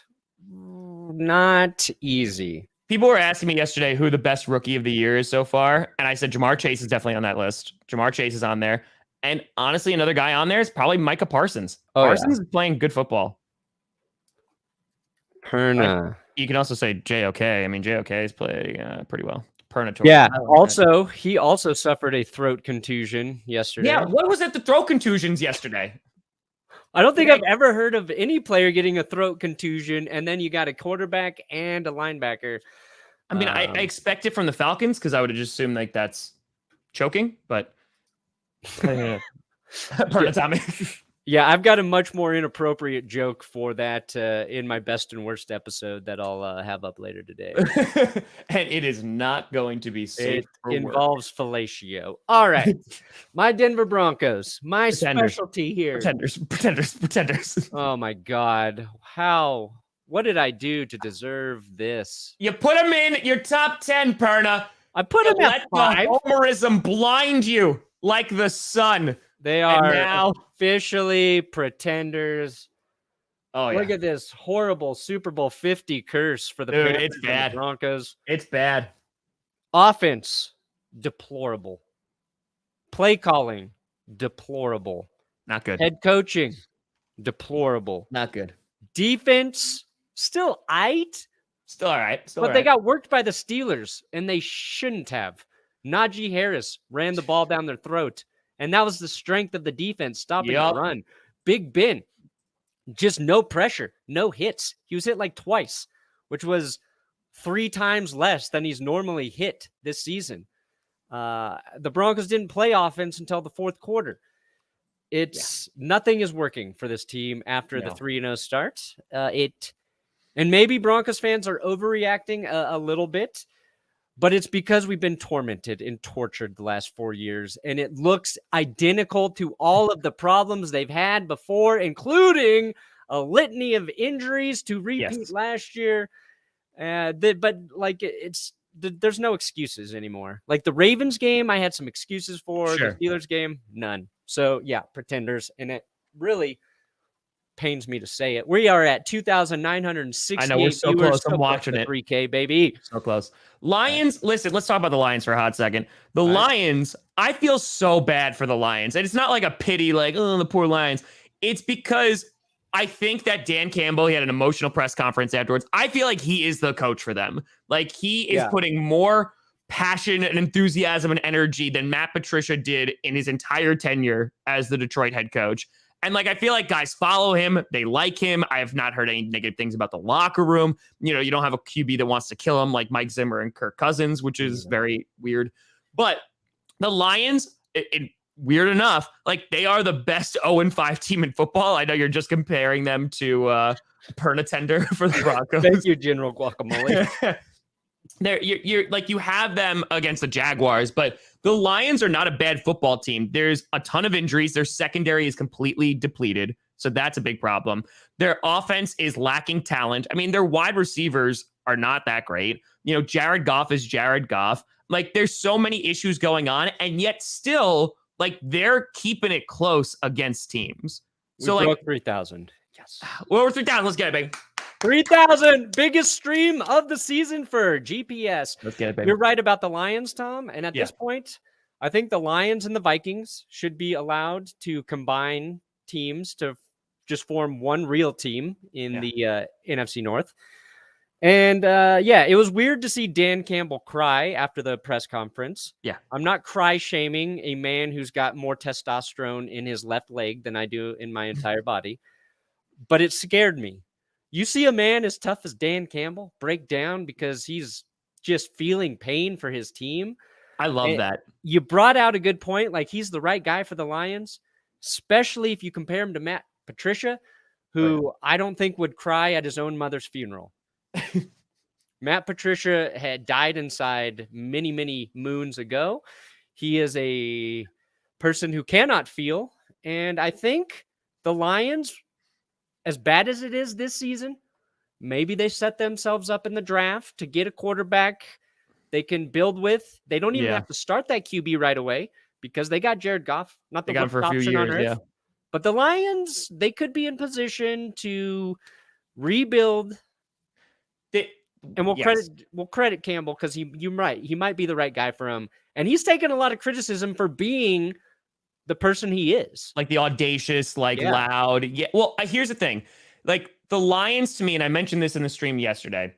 not easy. People were asking me yesterday who the best rookie of the year is so far, and I said Jamar Chase is definitely on that list. Jamar Chase is on there. And honestly, another guy on there is probably Micah Parsons. Parsons is playing good football. Perna. You can also say JOK. I mean, JOK is playing pretty well. Pernatory. Yeah. Also, he also suffered a throat contusion yesterday. Yeah. What was it? The throat contusions yesterday? I don't think I've ever heard of any player getting a throat contusion, and then you got a quarterback and a linebacker. I mean, I expect it from the Falcons because I would have just assumed like that's choking, but yeah, I've got a much more inappropriate joke for that in my best and worst episode that I'll have up later today. And it is not going to be safe. It involves fellatio. All right. My Denver Broncos, my specialty here. Pretenders. Oh my God. How What did I do to deserve this? You put him in your top 10, Perna. I put him at 5. Let the homerism blind you like the sun. They And are now, officially pretenders. oh Look yeah, at this horrible Super Bowl 50 curse for the dude, Panthers it's and the bad. Broncos. It's bad. Offense, deplorable. Play calling, deplorable. Not good. Head coaching, deplorable. Not good. Defense, still aight, Still all right. but they got worked by the Steelers, and they shouldn't have. Najee Harris ran the ball down their throat, and that was the strength of the defense, stopping the run. Big Ben, just no pressure, no hits. He was hit like twice, which was 3 times less than he's normally hit this season. The Broncos didn't play offense until the fourth quarter. Nothing is working for this team after the 3-0 start. And maybe Broncos fans are overreacting a little bit, but it's because we've been tormented and tortured the last 4 years, and it looks identical to all of the problems they've had before, including a litany of injuries to repeat last year. But like there's no excuses anymore. Like the Ravens game, I had some excuses for. The Steelers game, none. So yeah, pretenders, and it really pains me to say it. We are at 2,960. I know, we're so close. I'm watching it. 3K, baby. So close. Lions, listen, let's talk about the Lions for a hot second. The Lions, I feel so bad for the Lions. And it's not like a pity, like, oh, the poor Lions. It's because I think that Dan Campbell, he had an emotional press conference afterwards. I feel like he is the coach for them. Like, he is putting more passion and enthusiasm and energy than Matt Patricia did in his entire tenure as the Detroit head coach. And like, I feel like guys follow him. They like him. I have not heard any negative things about the locker room. You know, you don't have a QB that wants to kill him like Mike Zimmer and Kirk Cousins, which is very weird. But the Lions, weird enough, like they are the best 0-5 team in football. I know you're just comparing them to Perna Tender for the Broncos. Thank you, General Guacamole. You're like, you have them against the Jaguars, but the Lions are not a bad football team. There's a ton of injuries. Their secondary is completely depleted, so that's a big problem. Their offense is lacking talent. I mean, their wide receivers are not that great. You know, Jared Goff is Jared Goff. Like, there's so many issues going on, and yet still, like, they're keeping it close against teams. So, we like, broke 3,000. Yes. Well, we're 3,000. Let's get it, baby. 3,000, biggest stream of the season for GPS. Let's get it, baby. You're right about the Lions, Tom. And at this point, I think the Lions and the Vikings should be allowed to combine teams to just form one real team in the NFC North. And it was weird to see Dan Campbell cry after the press conference. Yeah. I'm not cry shaming a man who's got more testosterone in his left leg than I do in my entire body, but it scared me. You see a man as tough as Dan Campbell break down because he's just feeling pain for his team. I love that. You brought out a good point. Like, he's the right guy for the Lions, especially if you compare him to Matt Patricia, who I don't think would cry at his own mother's funeral. Matt Patricia had died inside many, many moons ago. He is a person who cannot feel. And I think the Lions, as bad as it is this season, maybe they set themselves up in the draft to get a quarterback they can build with. They don't even have to start that QB right away because they got Jared Goff, not the worst option on earth. But the Lions, they could be in position to rebuild. And we'll credit Campbell because you're right. He might be the right guy for him. And he's taken a lot of criticism for being the person he is. Like the audacious, loud. Yeah. Well, here's the thing. Like, the Lions, to me, and I mentioned this in the stream yesterday,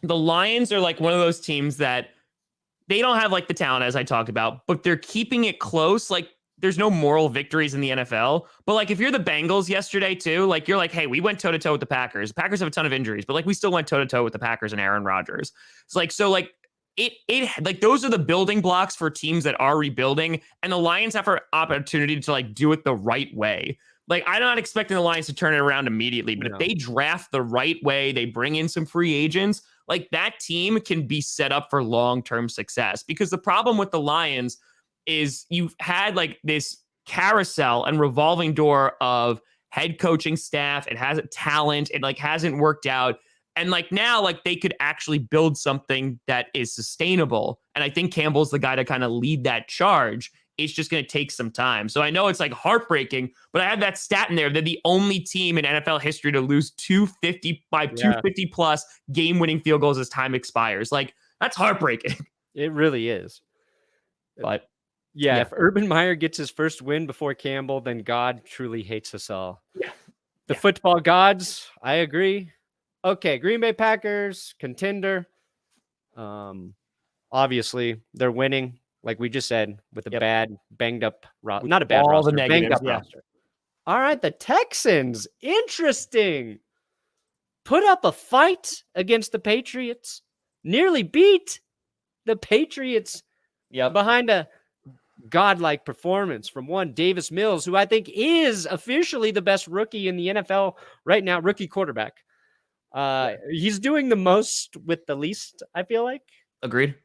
the Lions are like one of those teams that they don't have like the talent, as I talked about, but they're keeping it close. Like, there's no moral victories in the NFL. But like, if you're the Bengals yesterday too, like, you're like, hey, we went toe to toe with the Packers. The Packers have a ton of injuries, but like, we still went toe to toe with the Packers and Aaron Rodgers. It's like, so like, it like, those are the building blocks for teams that are rebuilding, and the Lions have an opportunity to like do it the right way. Like, I'm not expecting the Lions to turn it around immediately, but if they draft the right way, they bring in some free agents, like, that team can be set up for long-term success. Because the problem with the Lions is you've had like this carousel and revolving door of head coaching staff. It hasn't talent. It like hasn't worked out. And like now, like they could actually build something that is sustainable. And I think Campbell's the guy to kind of lead that charge. It's just going to take some time. So I know it's like heartbreaking, but I have that stat in there. They're the only team in NFL history to lose 250 plus game-winning field goals as time expires. Like that's heartbreaking. It really is. But yeah, if Urban Meyer gets his first win before Campbell, then God truly hates us all. Yeah. The football gods, I agree. Okay, Green Bay Packers, contender. Obviously, they're winning. Like we just said, with a bad, banged up roster. Not a bad all roster, the negatives, banged up roster. All right, the Texans. Interesting. Put up a fight against the Patriots. Nearly beat the Patriots behind a godlike performance from one Davis Mills, who I think is officially the best rookie in the NFL right now, rookie quarterback. He's doing the most with the least, I feel like. Agreed.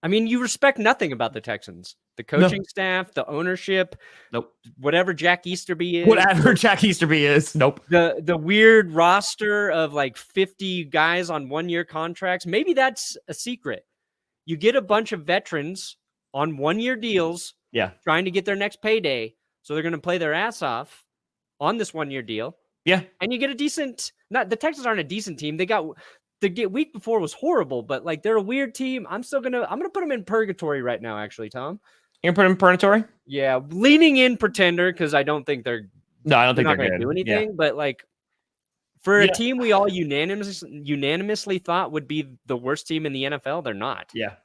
I mean, you respect nothing about the Texans. The coaching staff, the ownership. Nope. Whatever Jack Easterby is. Whatever Jack Easterby is. Nope. The weird roster of like 50 guys on 1-year contracts. Maybe that's a secret. You get a bunch of veterans on 1-year deals. Yeah. Trying to get their next payday. So they're going to play their ass off on this 1-year deal. Yeah. And you get a decent, the Texans aren't a decent team. They got the week before was horrible, but like they're a weird team. I'm going to put them in purgatory right now, actually, Tom. You're going to put them in purgatory? Yeah. Leaning in pretender because I don't think they're going to do anything. Yeah. But like for a team we all unanimously thought would be the worst team in the NFL, they're not. Yeah.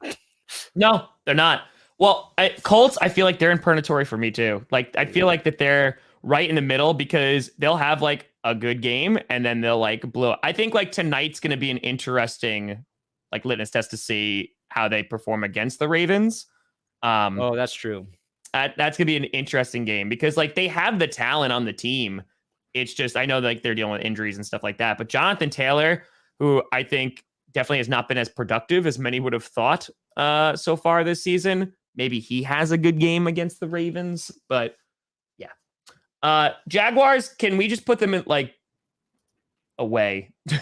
No, they're not. Well, Colts, I feel like they're in purgatory for me too. Like I feel like that they're right in the middle because they'll have like a good game and then they'll like blow. I think like tonight's going to be an interesting like litmus test to see how they perform against the Ravens. That's true. That's going to be an interesting game because like they have the talent on the team. It's just, I know like they're dealing with injuries and stuff like that, but Jonathan Taylor, who I think definitely has not been as productive as many would have thought so far this season. Maybe he has a good game against the Ravens, but yeah. Jaguars, can we just put them in like away? Yeah,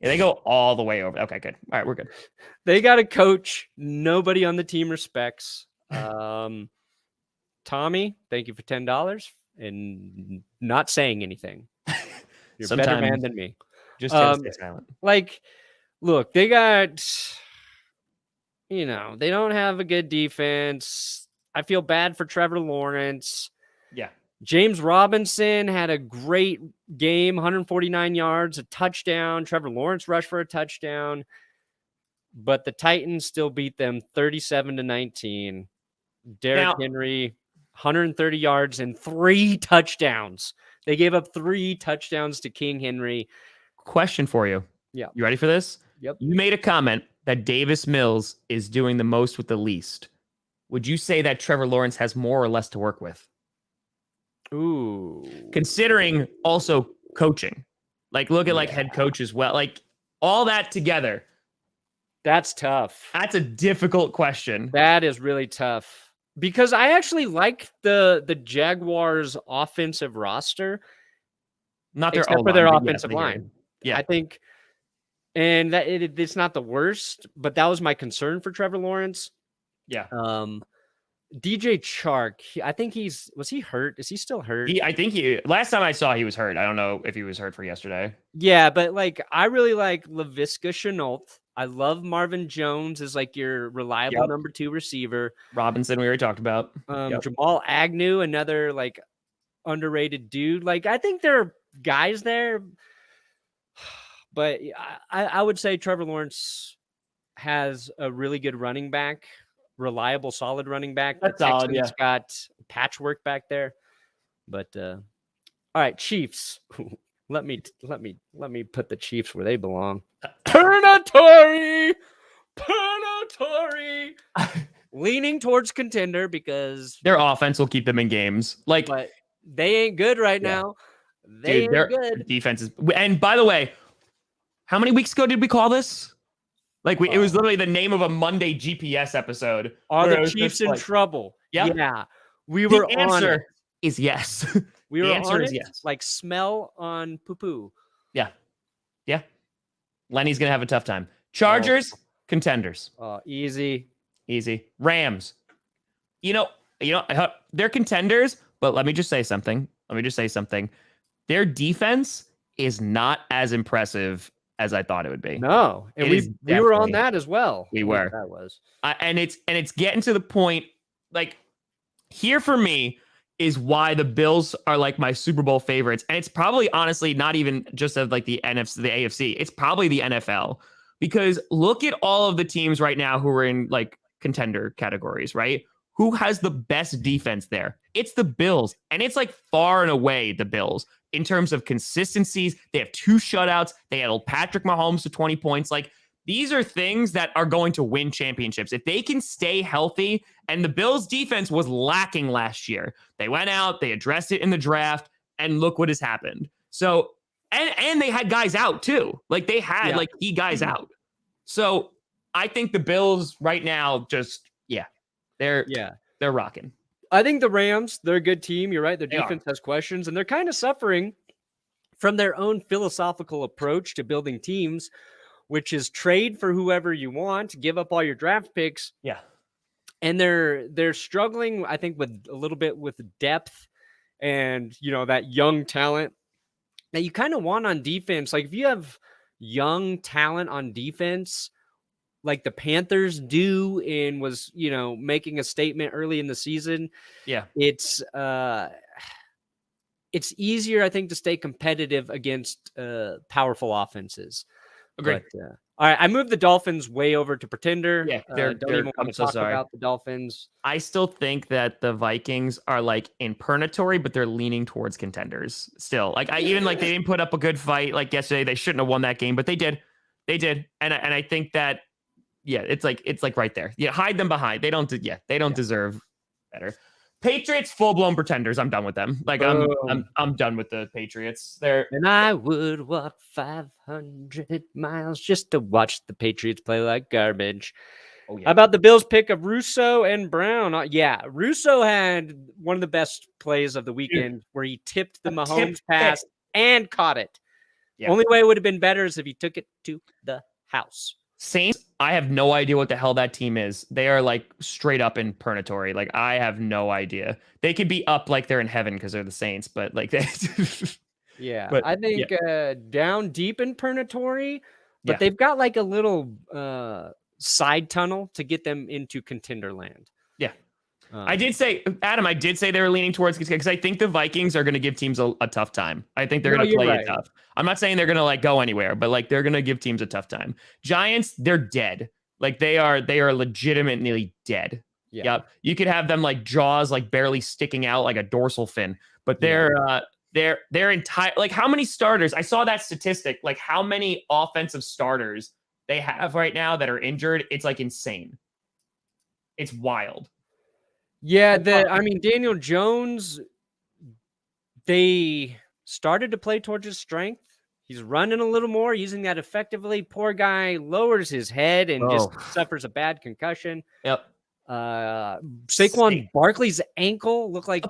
they go all the way over. Okay, good. All right, we're good. They got a coach nobody on the team respects. Tommy, thank you for $10 and not saying anything. You're a better man than me. Just stay silent. Like, look, they got, they don't have a good defense. I feel bad for Trevor Lawrence. Yeah. James Robinson had a great game, 149 yards, a touchdown. Trevor Lawrence rushed for a touchdown. But the Titans still beat them 37-19. Derrick Henry, 130 yards and 3 touchdowns. They gave up 3 touchdowns to King Henry. Question for you. Yeah. You ready for this? Yep. You made a comment that Davis Mills is doing the most with the least. Would you say that Trevor Lawrence has more or less to work with? Ooh. Considering also coaching. Like, look at like head coach as well. Like, all that together. That's tough. That's a difficult question. That is really tough. Because I actually like the Jaguars' offensive roster. Not their except for their offensive line. Yeah. I think, and that it's not the worst, but that was my concern for Trevor Lawrence. Yeah. DJ Chark, I think was he hurt? Is he still hurt? I think last time I saw he was hurt. I don't know if he was hurt for yesterday. Yeah, but like I really like Laviska Shenault. I love Marvin Jones as like your reliable number 2 receiver. Robinson, we already talked about. Jamal Agnew, another like underrated dude. Like I think there are guys there, but I would say Trevor Lawrence has a really good running back. Reliable, solid running back. That's the Texans solid, got patchwork back there. But all right, Chiefs. let me put the Chiefs where they belong. Purgatory. Leaning towards contender because their offense will keep them in games. Like, but they ain't good right now. They ain't good. Defense is. And by the way, how many weeks ago did we call this? Like it was literally the name of a Monday GPS episode. Are the Chiefs in trouble? Yep. Yeah. We were the answer is yes. We The were answer on is it yes. like smell on poo-poo. Yeah. Yeah. Lenny's going to have a tough time. Chargers, Contenders. Easy. Easy. Rams. You know, they're Contenders, but let me just say something. Their defense is not as impressive as I thought it would be. No, and we were on that as well. We were. That was. And it's getting to the point, like, here for me is why the Bills are like my Super Bowl favorites. And it's probably honestly not even just of like the NFC, the AFC. It's probably the NFL, because look at all of the teams right now who are in like contender categories, right? Who has the best defense there? It's the Bills. And it's like far and away the Bills in terms of consistencies. They have 2 shutouts. They held Patrick Mahomes to 20 points. Like, these are things that are going to win championships. If they can stay healthy, and the Bills defense was lacking last year. They went out, they addressed it in the draft, and look what has happened. So, and they had guys out too. Like, they had like key guys out. So I think the Bills right now they're rocking. I think the Rams, they're a good team. You're right. Their defense has questions, and they're kind of suffering from their own philosophical approach to building teams, which is trade for whoever you want, give up all your draft picks. Yeah. And they're struggling, I think, with a little bit with depth and, that young talent that you kind of want on defense. Like, if you have young talent on defense, like the Panthers do and was, making a statement early in the season. Yeah. It's easier, I think, to stay competitive against powerful offenses. Agreed. But, all right, I moved the Dolphins way over to Pretender. Yeah, I'm so sorry about the Dolphins. I still think that the Vikings are like in purgatory, but they're leaning towards Contenders still. Like, they didn't put up a good fight like yesterday. They shouldn't have won that game, but they did. And I think that, it's like right there. Yeah, hide them behind. They don't deserve better. Patriots, full-blown Pretenders. I'm done with them. Like, I'm done with the Patriots. And I would walk 500 miles just to watch the Patriots play like garbage. Oh, yeah. How about the Bills' pick of Russo and Brown? Russo had one of the best plays of the weekend where he tipped the Mahomes pass and caught it. Yeah. Only way it would have been better is if he took it to the house. Saints, I have no idea what the hell that team is. They are like straight up in purgatory. Like, I have no idea. They could be up like they're in heaven because they're the Saints, but like they. But I think down deep in purgatory, but they've got like a little side tunnel to get them into contender land. Yeah. I did say they were leaning towards, because I think the Vikings are going to give teams a tough time. I think they're going to play it tough. I'm not saying they're going to like go anywhere, but like they're going to give teams a tough time. Giants, they're dead. Like, they are legitimately dead. Yeah. Yep. You could have them like jaws like barely sticking out like a dorsal fin, but they're entire, like, how many starters? I saw that statistic, like how many offensive starters they have right now that are injured. It's like insane. It's wild. Yeah, Daniel Jones, they started to play towards his strength. He's running a little more, using that effectively. Poor guy lowers his head and just suffers a bad concussion. Yep. Saquon Barkley's ankle looked like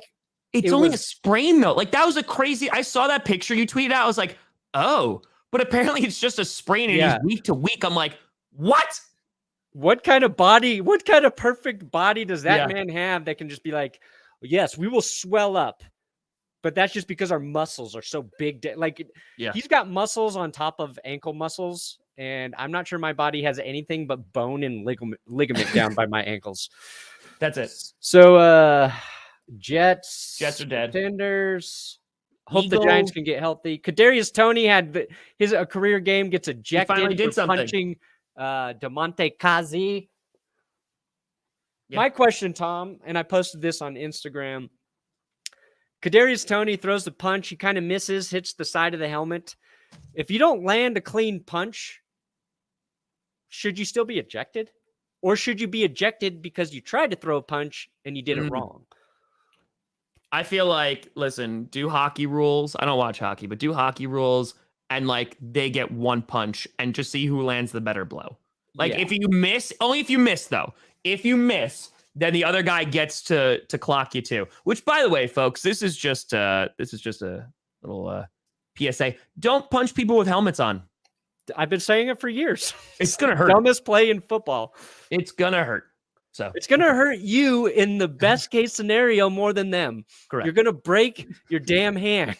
it's only a sprain, though. Like, that was I saw that picture you tweeted out. I was like, oh, but apparently it's just a sprain and he's week to week. I'm like, what? What kind of perfect body does that man have that can just be like, yes, we will swell up, but that's just because our muscles are so big. He's got muscles on top of ankle muscles, and I'm not sure my body has anything but bone and ligament down by my ankles. That's it. So, Jets are dead. Contenders. Hope the Giants can get healthy. Kadarius Toney had his career game, gets ejected. He finally did something. Punching DeMonte Kazi. My question, Tom, and I posted this on Instagram. Kadarius Toney throws the punch. He kind of misses, hits the side of the helmet. If you don't land a clean punch, should you still be ejected? Or should you be ejected because you tried to throw a punch and you did it wrong? I feel like, listen, do hockey rules. I don't watch hockey, but do hockey rules, and like they get one punch and just see who lands the better blow. Like, if you miss, only if you miss, though. If you miss, then the other guy gets to clock you too. Which, by the way, folks, this is just a little PSA. Don't punch people with helmets on. I've been saying it for years. It's gonna hurt. Dumbest play in football. It's gonna hurt. So it's gonna hurt you in the best case scenario more than them. Correct. You're gonna break your damn hand.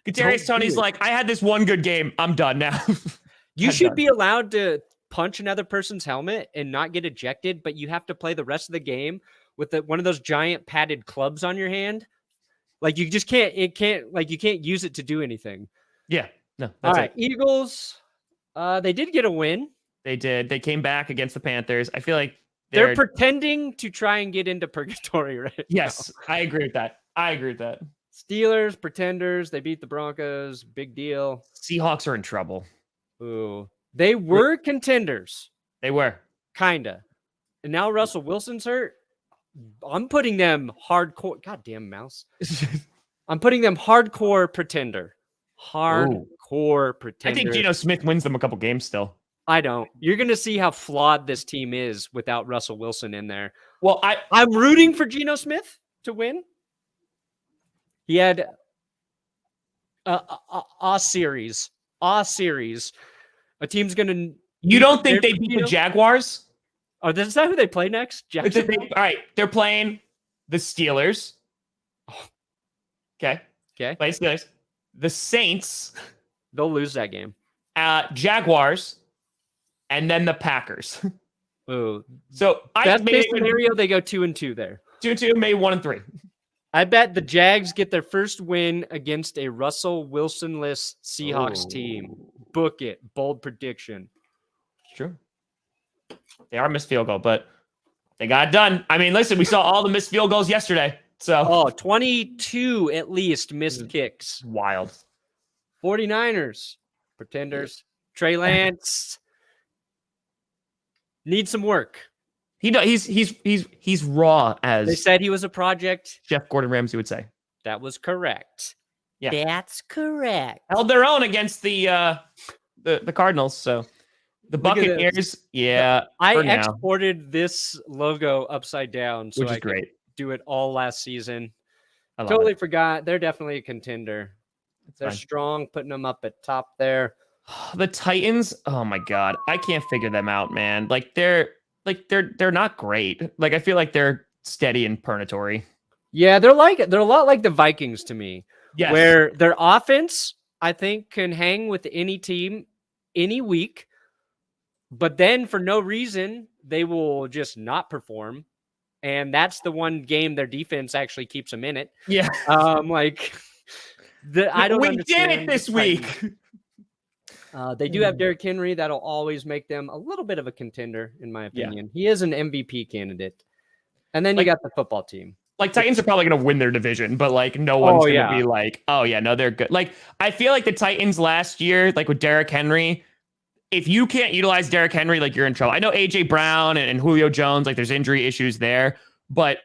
Kadarius Toney's like, I had this one good game. I'm done now. You should be allowed to punch another person's helmet and not get ejected, but you have to play the rest of the game with one of those giant padded clubs on your hand. Like you just can't. You can't use it to do anything. Yeah. No. All right. Eagles. They did get a win. They did. They came back against the Panthers. I feel like they're pretending to try and get into purgatory right Yes, now. I agree with that. Steelers, pretenders. They beat the Broncos. Big deal. Seahawks are in trouble. Ooh. They were contenders. They were. Kinda. And now Russell Wilson's hurt. I'm putting them hardcore. Goddamn mouse. I'm putting them hardcore pretender. Hardcore pretender. I think Geno Smith wins them a couple games still. I don't. You're going to see how flawed this team is without Russell Wilson in there. Well, I'm rooting for Geno Smith to win. He had a series. A team's going to... You don't think they beat the Jaguars? Oh, is that who they play next? All right. They're playing the Steelers. Okay. Play Steelers. The Saints. They'll lose that game. Jaguars. And then the Packers. Ooh. So best case scenario, they go 2-2 there. 2-2, maybe 1-3. I bet the Jags get their first win against a Russell Wilson-less Seahawks team. Book it. Bold prediction. True. They are missed field goal, but they got it done. I mean, listen, we saw all the missed field goals yesterday. So 22 at least missed kicks. Wild. 49ers, pretenders. Trey Lance needs some work. He's raw, as they said he was a project. Jeff Gordon Ramsay would say. That was correct. Yeah, that's correct. Held their own against the Cardinals. So the Buccaneers, I exported this logo upside down, so which is great. Do it all last season. Totally forgot. They're definitely a contender. They're strong, putting them up at top there. The Titans, oh my god, I can't figure them out, man. They're not great. I feel like they're steady and purgatory. Yeah, they're a lot like the Vikings to me. Yes. Where their offense, I think, can hang with any team any week, but then for no reason they will just not perform. And that's the one game their defense actually keeps them in it. Yeah. I don't We did it this week. They do have Derrick Henry. That'll always make them a little bit of a contender, in my opinion. Yeah. He is an MVP candidate. And then you got the football team. Titans are probably going to win their division, but no one's going to be no, they're good. I feel like the Titans last year, with Derrick Henry, if you can't utilize Derrick Henry, you're in trouble. I know AJ Brown and Julio Jones, there's injury issues there, but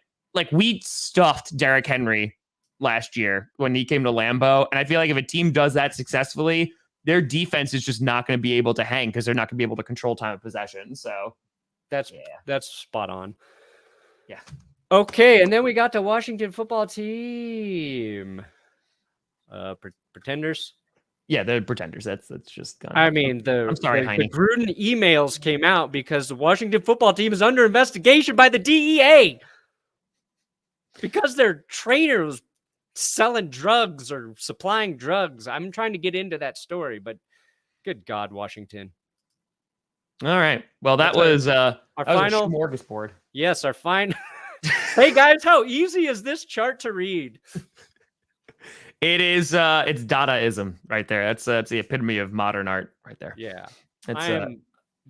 we stuffed Derrick Henry last year when he came to Lambeau. And I feel like if a team does that successfully, their defense is just not going to be able to hang because they're not going to be able to control time of possession. So that's spot on. Yeah. Okay. And then we got the Washington football team. Pretenders. Yeah, they're pretenders. That's just gone. I mean, I'm sorry, the Gruden emails came out because the Washington football team is under investigation by the DEA because their trainer was selling drugs or supplying drugs. I'm trying to get into that story, but good God, Washington. All right. Well, that was our final smorgasbord. Yes, our final. Hey guys, how easy is this chart to read? It is. It's Dadaism right there. That's the epitome of modern art right there. Yeah, I am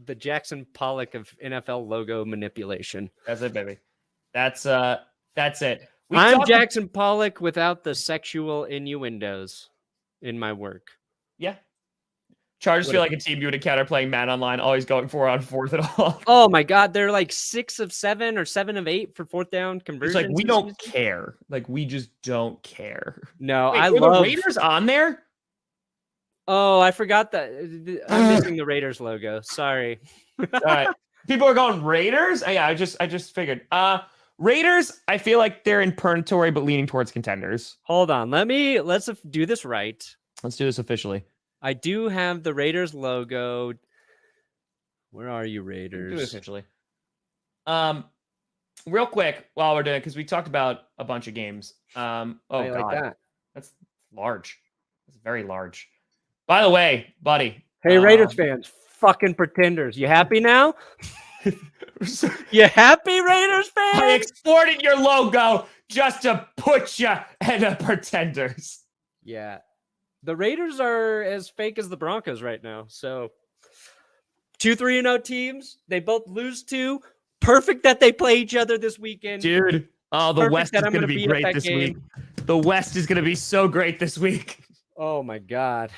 the Jackson Pollock of NFL logo manipulation. That's it, baby. That's it. I'm Jackson Pollock without the sexual innuendos in my work. Yeah. Chargers feel like a team you would encounter playing man online, always going 4 on 4th and all. Oh my God, they're 6 of 7 or 7 of 8 for 4th down conversions. It's we don't care. We just don't care. No, Wait, I love the Raiders on there. Oh, I forgot that. I'm missing the Raiders logo. Sorry. All right. People are going Raiders. Yeah, I just figured. Raiders. I feel like they're in purgatory, but leaning towards Contenders. Hold on. Let's do this right. Let's do this officially. I do have the Raiders logo. Where are you, Raiders? Do it officially. Real quick while we're doing it, because we talked about a bunch of games. Oh God, like that's large. It's very large. By the way, buddy. Hey, Raiders fans, fucking pretenders. You happy now? You happy, Raiders fans? I exported your logo just to put you in the pretenders. Yeah. The Raiders are as fake as the Broncos right now. So 2-3-0 teams. They both lose to. Perfect that they play each other this weekend. Dude. Oh, the West is going to be great this week. The West is going to be so great this week. Oh, my God.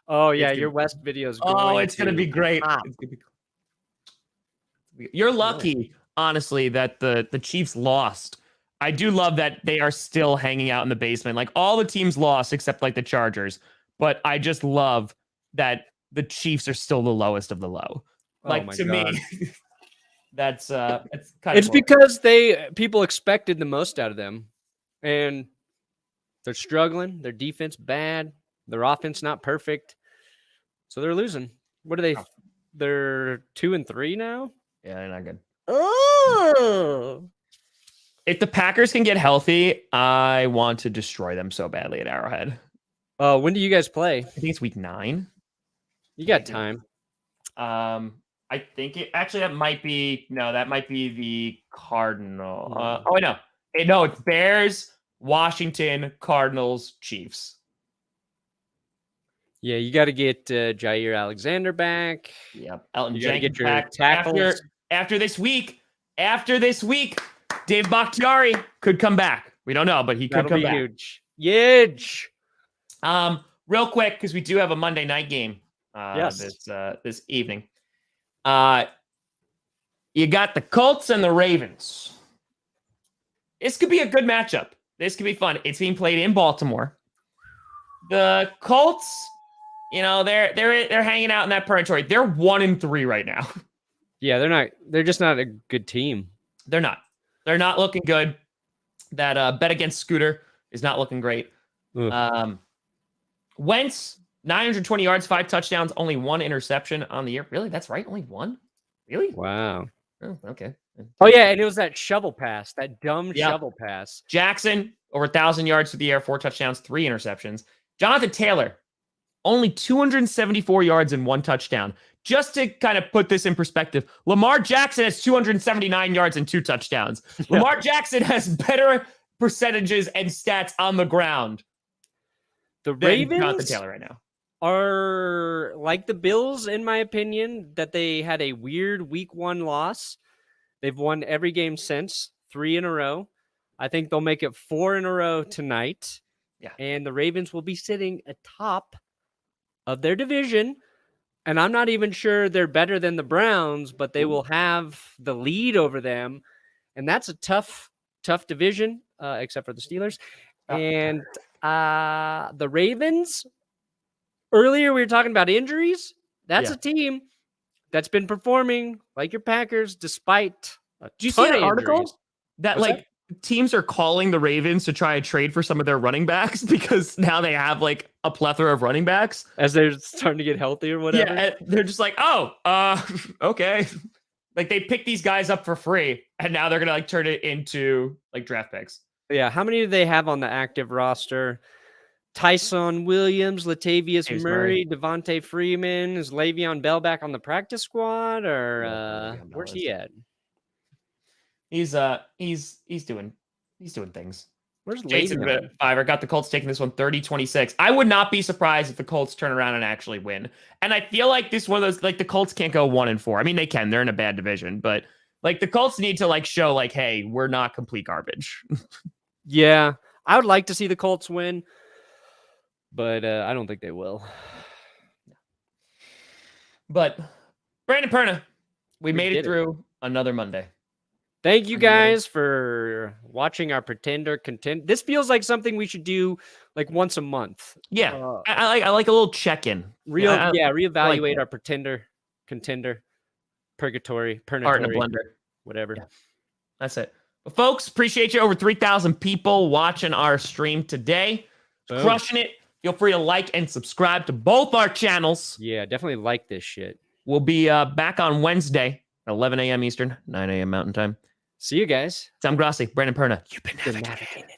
Oh, yeah. Your West video is it's going to be great. You're lucky, honestly, that the Chiefs lost. I do love that they are still hanging out in the basement. Like, all the teams lost except, like, the Chargers. But I just love that the Chiefs are still the lowest of the low. Like, to me... That's kind of. It's because people expected the most out of them, and they're struggling. Their defense bad. Their offense not perfect, so they're losing. What are they? They're 2-3 now. Yeah, they're not good. Oh. If the Packers can get healthy, I want to destroy them so badly at Arrowhead. When do you guys play? I think it's week 9. You got time. I think that might be the Cardinal. No, it's Bears, Washington, Cardinals, Chiefs. Yeah, you got to get Jair Alexander back. Yep, Elton you got to get your back. tackles. After this week, Dave Bakhtiari could come back. We don't know, but he could come back. Huge. Real quick, because we do have a Monday night game. This evening. You got the Colts and the Ravens. This could be a good matchup. This could be fun. It's being played in Baltimore. The Colts, they're hanging out in that purgatory. They're 1-3 right now. Yeah, they're just not a good team. They're not looking good. That bet against Scooter is not looking great. Wentz, 920 yards, 5 touchdowns, only 1 interception on the year. Really? That's right? Only 1? Really? Wow. Oh, okay. Oh, yeah, and it was that shovel pass, that dumb shovel pass. Jackson, over 1,000 yards through the air, 4 touchdowns, 3 interceptions. Jonathan Taylor, only 274 yards and 1 touchdown. Just to kind of put this in perspective, Lamar Jackson has 279 yards and 2 touchdowns. Lamar Jackson has better percentages and stats on the ground. The Ravens Jonathan Taylor right now are like the Bills, in my opinion, that they had a weird week 1 loss. They've won every game since, 3 in a row. I think they'll make it 4 in a row tonight. Yeah. And the Ravens will be sitting atop of their division. And I'm not even sure they're better than the Browns, but they will have the lead over them. And that's a tough division, except for the Steelers. And the Ravens, earlier we were talking about injuries. That's a team that's been performing like your Packers despite Do you see that article? That teams are calling the Ravens to try and trade for some of their running backs because now they have like a plethora of running backs as they're starting to get healthy or whatever. Yeah, they're just like, okay. Like they pick these guys up for free and now they're going to like turn it into like draft picks. Yeah. How many do they have on the active roster? Tyson Williams, Latavius Murray, Devontae Freeman. Is Le'Veon Bell back on the practice squad or where's he at? He's doing things. Where's Jason Fiverr got the Colts taking this one 30-26. I would not be surprised if the Colts turn around and actually win. And I feel like this is one of those, like the Colts can't go 1-4. I mean, they can, they're in a bad division, but like the Colts need to like show like, hey, we're not complete garbage. Yeah. I would like to see the Colts win, but I don't think they will. But Brandon Perna, we made it through another Monday. Thank you guys for watching our Pretender Contender. This feels like something we should do like once a month. Yeah, I like a little check-in. Reevaluate our Pretender Contender. purgatory, Art in a purgatory, blender. whatever. Yeah. That's it. But folks, appreciate you. Over 3,000 people watching our stream today. Boom. Crushing it. Feel free to like and subscribe to both our channels. Yeah, definitely like this shit. We'll be back on Wednesday at 11 a.m. Eastern, 9 a.m. Mountain Time. See you guys. I'm Grossi, Brandon Perna. You've been navigating.